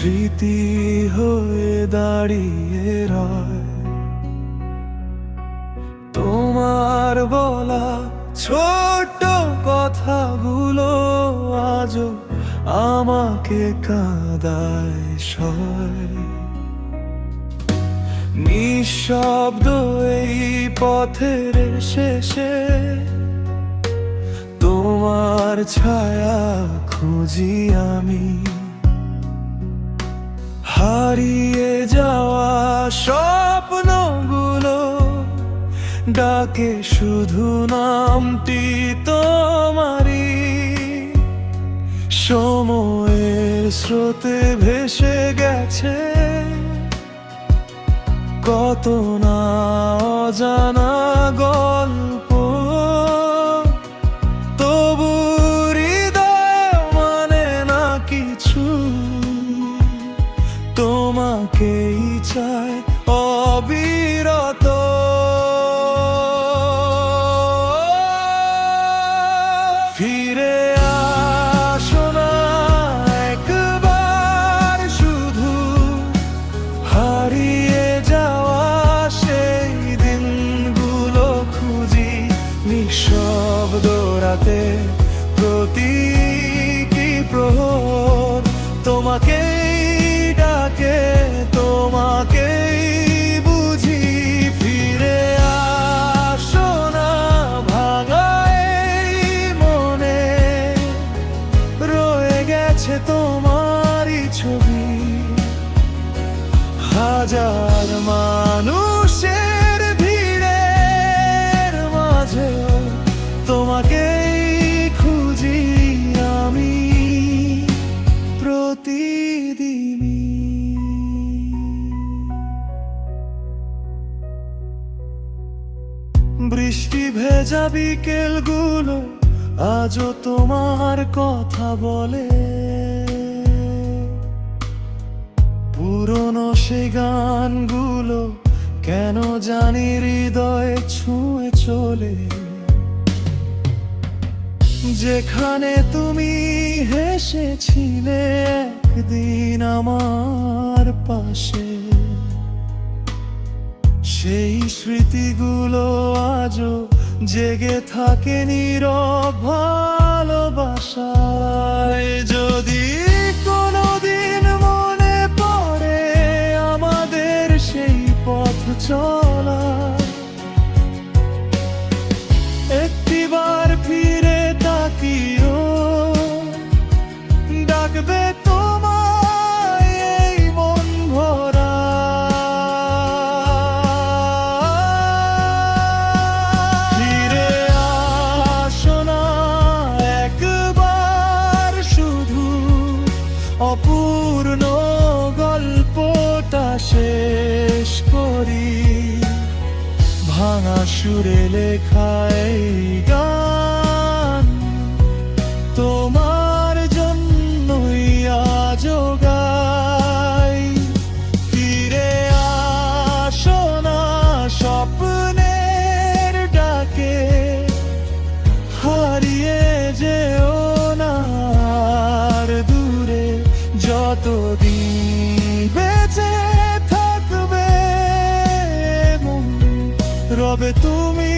স্মৃতি হয়ে দাঁড়িয়ে রয় তোমার বলা ছোট কথাগুলো আজও আমাকে কাঁদায় সয়। নিঃশব্দ এই পথের শেষে তোমার ছায়া খুঁজি আমি, হারিয়ে যাওয়া স্বপ্নগুলো ডাকে শুধু নামটি তোমারই। সময়ের স্রোতে ভেসে গেছে কত না অজানা গল্প, তবু হৃদয় মানে না কিছু, তোমাকেই চাই অবিরত। ফিরে আসো না একবার শুধু, হারিয়ে যাওয়া সেই দিনগুলো খুঁজি। নিঃশব্দ রাতে প্রতীকী প্রহর তোমাকেই ডাকে, তোমাকেই বুঝি। ফিরে আসো না ভাঙা এই মনে, রয়ে গেছে তোমারই ছবি। হাজার মানুষের ভিড়ের মাঝেও তোমাকেই খুঁজি আমি প্রতিদিনই। বৃষ্টি ভেজা বিকেলগুলো আজও তোমার কথা বলে, পুরনো সে গানগুলো কেন জানি হৃদয়ে ছুঁয়ে চলে। যেখানে তুমি হেসেছিলে একদিন আমার পাশে, সেই স্মৃতিগুলো আজও জেগে থাকে নীরব ভালোবাসায়। যদি কোনোদিন মনে পড়ে আমাদের সেই পথ চলা, একটিবার ফিরে তাকিও, ডাকবে তোমায় এই মন ভরা। ফিরে আসো না একবার শুধু, অপূর্ণ গল্পটা শেষ করি। ভাঙা সুরে লেখা এই গান তোমার জন্যই আজও গাই। ফিরে আসো না স্বপ্নের ডাকে, হারিয়ে যেও না আর দূরে। যতদিন বেঁচে থাকবে রবে তুমি